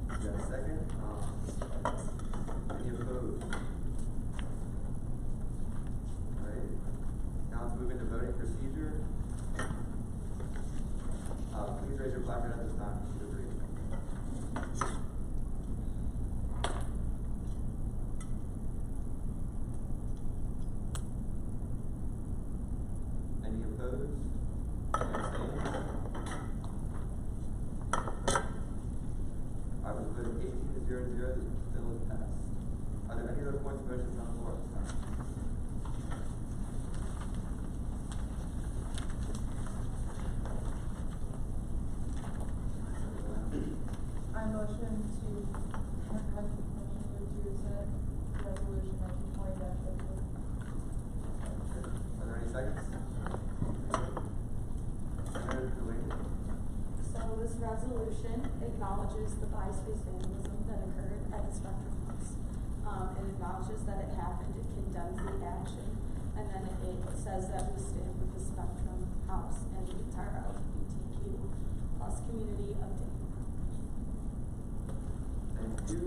You got a second? Any opposed? Alright. Now let's move into voting procedure. Please raise your placard at this time. Any opposed? Any abstained? I was voting 18-0-0. This bill is passed. Are there any other points of motions on the floor at this time? I motion to move to Senate Resolution 1920-02. Are there any seconds? Senator Delaney. So this resolution acknowledges the bias-based vandalism that occurred at the Spectrum House. It acknowledges that it happened, it condemns the action, and then it says that we stand with the Spectrum House and the entire LGBTQ plus community of Dayton. Thank you.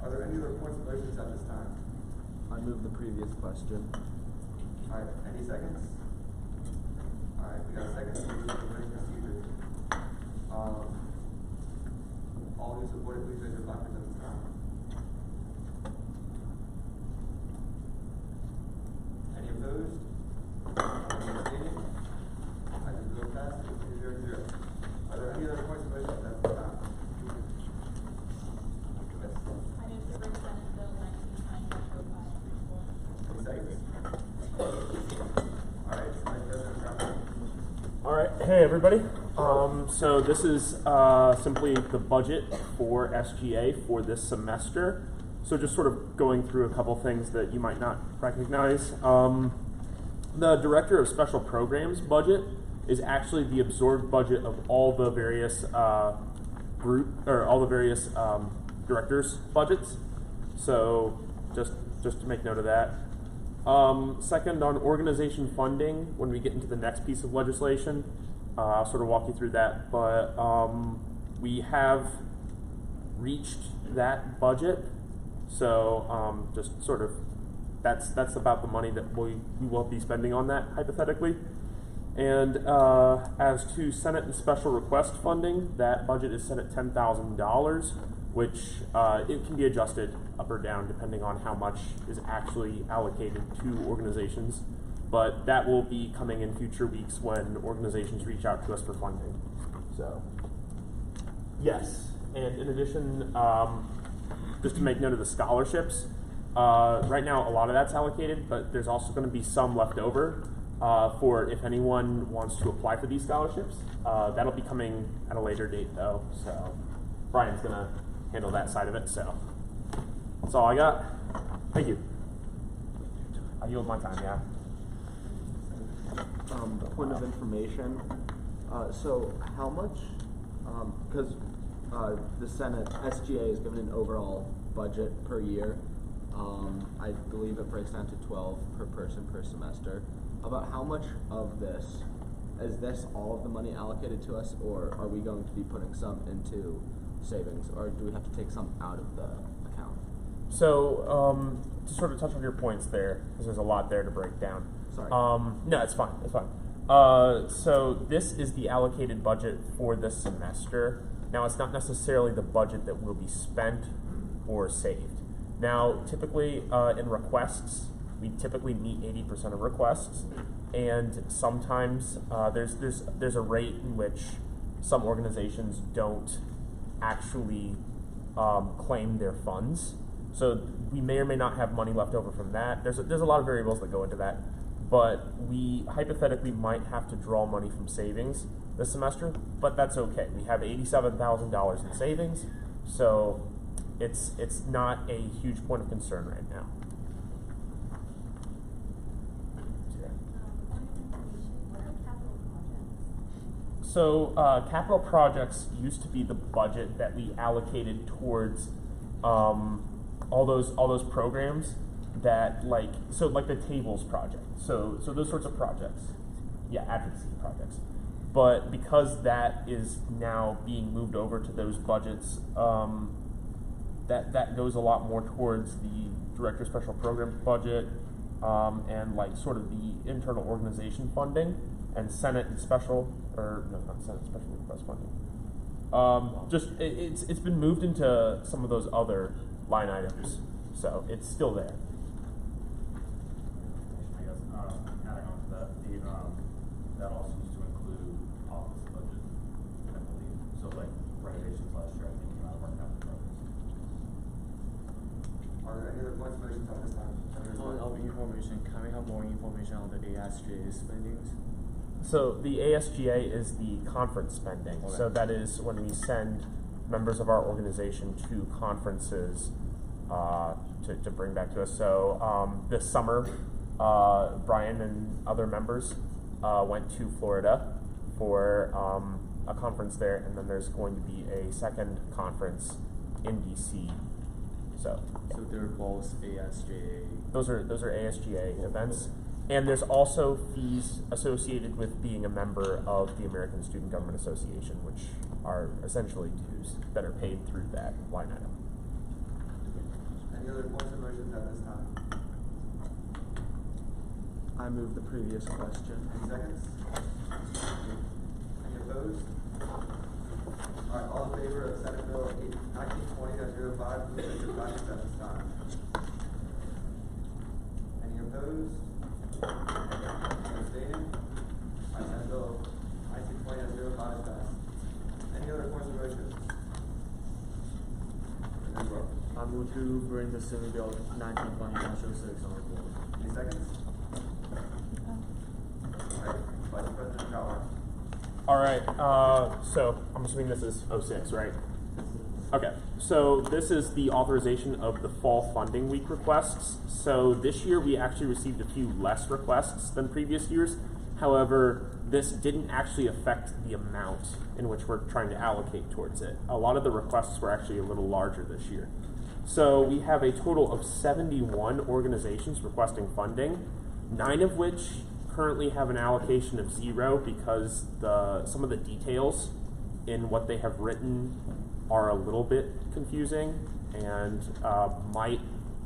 Are there any other points of motions at this time? I move the previous question. Alright, any seconds? Alright, we got a second. We'll move to voting procedure. All who support it, please raise your placards at this time. Any opposed? Any abstaining? I just go past 18-0-0. Are there any other points of motions at this time? I move to bring Senate Bill 1920-05 to the floor. Any seconds? Alright, Vice President Chatman. All right, hey everybody. So this is simply the budget for SGA for this semester. So just sort of going through a couple things that you might not recognize. The Director of Special Programs budget is actually the absorbed budget of all the various directors' budgets. So just to make note of that. Second, on organization funding, when we get into the next piece of legislation, I'll sort of walk you through that. But we have reached that budget, so just sort of that's about the money that we will be spending on that hypothetically. And as to Senate and special request funding, that budget is set at $10,000, which it can be adjusted up or down depending on how much is actually allocated to organizations. But that will be coming in future weeks when organizations reach out to us for funding. So, yes. And in addition, just to make note of the scholarships, right now a lot of that's allocated, but there's also going to be some left over for if anyone wants to apply for these scholarships. That'll be coming at a later date though, so Brian's going to handle that side of it. So that's all I got. Thank you. I yield my time, yeah. Point of information. So how much, because the Senate, SGA is given an overall budget per year. I believe it breaks down to 12 per person per semester. About how much of this, is this all of the money allocated to us, or are we going to be putting some into savings, or do we have to take some out of the account? So to sort of touch on your points there, because there's a lot there to break down. Sorry. No, it's fine. It's fine. So this is the allocated budget for this semester. Now, it's not necessarily the budget that will be spent or saved. Now, typically in requests, we typically meet 80% of requests, and sometimes there's a rate in which some organizations don't actually claim their funds. So we may or may not have money left over from that. There's a lot of variables that go into that. But we hypothetically might have to draw money from savings this semester, but that's okay. We have $87,000 in savings, so it's not a huge point of concern right now. So capital projects used to be the budget that we allocated towards all those programs that like the tables project. So those sorts of projects. Yeah, advocacy projects. But because that is now being moved over to those budgets, that goes a lot more towards the Director Special Programs budget and like sort of the internal organization funding and Senate and special, or no, not Senate, special request funding. It's been moved into some of those other line items, so it's still there. Adding on to that, that also used to include office budget, I believe. So like renovations last year, I think came out of our capital projects. Are there any other points of motions at this time? Of information, can we have more information on the ASGA spendings? So the ASGA is the conference spending. Okay. So that is when we send members of our organization to conferences to bring back to us. So this summer, Brian and other members went to Florida for a conference there, and then there's going to be a second conference in DC. So they're both ASGA. Those are ASGA events. And there's also fees associated with being a member of the American Student Government Association, which are essentially dues that are paid through that line item. Any other points of motions at this time? I move the previous question. Any seconds? Any opposed? All right, all in favor of Senate Bill 1920-05, please raise your flags at this time. Any opposed? Abstaining? All right, Senate Bill 1920-05 is passed. Any other points of motion? I move to bring the Senate Bill 1920-06 on the board. Any seconds? All right, Vice President Chatman. All right, so I'm assuming this is 06, right? Okay, so this is the authorization of the fall funding week requests. So this year we actually received a few less requests than previous years. However, this didn't actually affect the amount in which we're trying to allocate towards it. A lot of the requests were actually a little larger this year. So we have a total of 71 organizations requesting funding, 9 of which currently have an allocation of 0 because some of the details in what they have written are a little bit confusing and might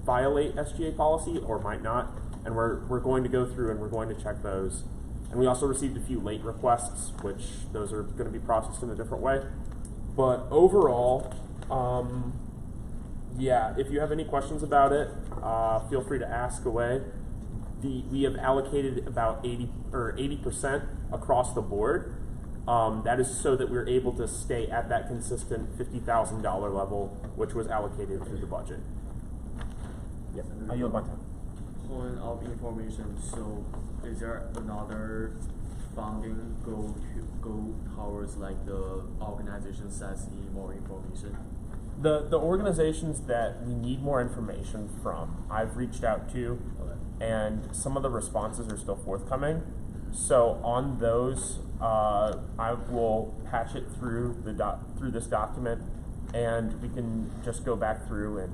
violate SGA policy or might not. And we're going to go through and we're going to check those And we also received a few late requests, which those are going to be processed in a different way. But overall, yeah, if you have any questions about it, feel free to ask away. We have allocated about 80% across the board. That is so that we're able to stay at that consistent $50,000 level, which was allocated through the budget. Yep, I yield my time. Point of information. So, is there another funding go towards like the organizations that need more information? The organizations that we need more information from, I've reached out to, and some of the responses are still forthcoming. So on those, I will patch it through through this document, and we can just go back through and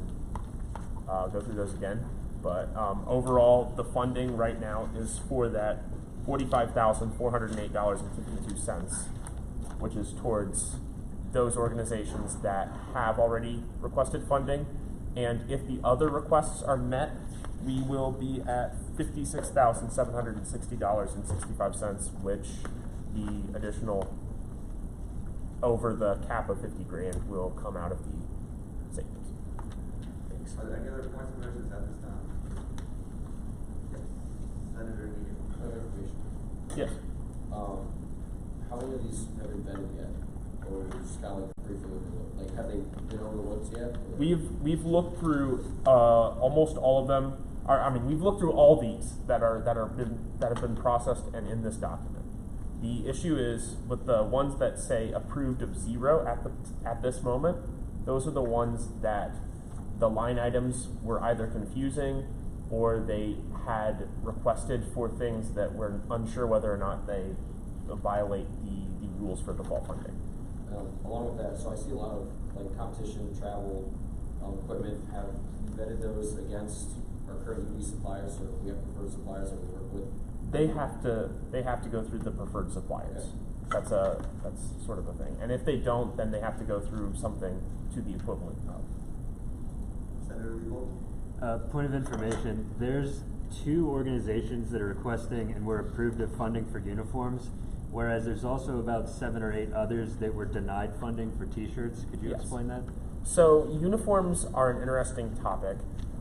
go through those again. But overall, the funding right now is for that $45,408.52, which is towards those organizations that have already requested funding. And if the other requests are met, we will be at $56,760.65, which the additional over the cap of $50,000 will come out of the savings. Thanks. Are there any other points of motions at this time? Yes. Senator Needham. Yes. Yes. How many of these have been vetted yet? Or just kind of like briefly overlooked? Like, have they been overlooked yet? Or? We've looked through almost all of them. We've looked through all these that have been processed and in this document. The issue is with the ones that say approved of 0 at this moment. Those are the ones that the line items were either confusing or they had requested for things that we're unsure whether or not they violate the rules for the fall funding. Along with that, so I see a lot of like competition, travel, equipment. Have you vetted those against our current UD suppliers, or we have preferred suppliers that we work with? They have to go through the preferred suppliers. Okay. That's sort of a thing. And if they don't, then they have to go through something to the equivalent of. Senator Revolt. Point of information, there's 2 organizations that are requesting and were approved of funding for uniforms, whereas there's also about 7 or 8 others that were denied funding for t-shirts. Could you explain that? So uniforms are an interesting topic.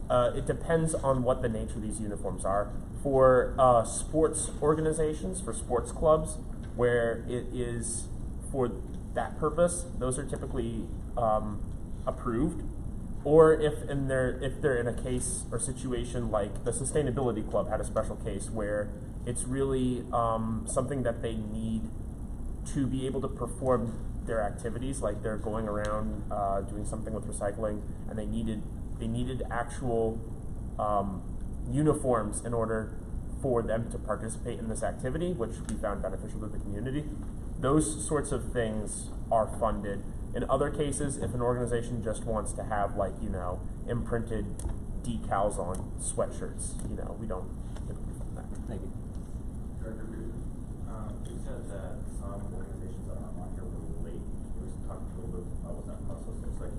It depends on what the nature of these uniforms are. For sports organizations, for sports clubs, where it is for that purpose, those are typically approved. Or if they're in a case or situation like the Sustainability Club had a special case where it's really something that they need to be able to perform their activities, like they're going around doing something with recycling, and they needed actual uniforms in order for them to participate in this activity, which we found beneficial to the community. Those sorts of things are funded. In other cases, if an organization just wants to have imprinted decals on sweatshirts, we don't typically fund that. Thank you. Director Reed. You said that some organizations that aren't on here were late. Can you talk a little bit about what that process looks like?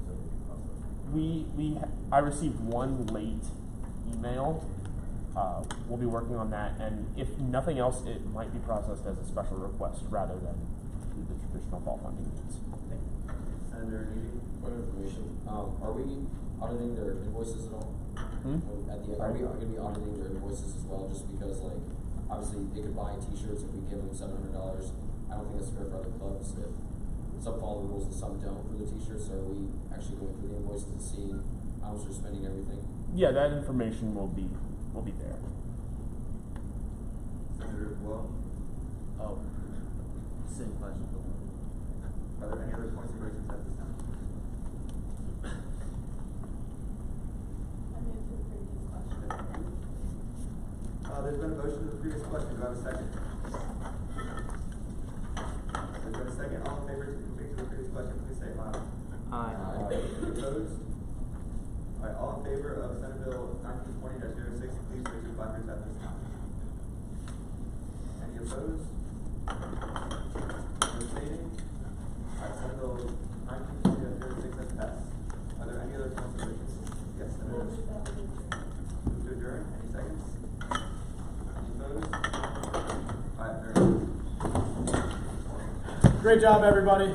I received one late email. We'll be working on that, and if nothing else, it might be processed as a special request rather than through the traditional fall funding means. Thank you. Senator Needham. Point of information. Are we auditing their invoices at all? At the end, are we going to be auditing their invoices as well? Just because, obviously, they could buy t-shirts if we give them $700. I don't think that's fair for other clubs. If some follow the rules and some don't for the t-shirts, are we actually going through the invoices and seeing how much they're spending everything? Yeah, that information will be there. Senator Well. Oh, same question. Are there any other points of motions at this time? I moved to the previous question. There's been a motion to the previous question. Do I have a second? There's been a second. All in favor to move to the previous question, please say aye. Aye. Any opposed? All right, all in favor of Senate Bill 1920-06, please raise your placards at this time. Any opposed? Abstaining? All right, Senate Bill 1920-06 has passed. Are there any other points of motions? Yes, Senator. Move to adjourn. Any seconds? Any opposed? All right, Great job, everybody.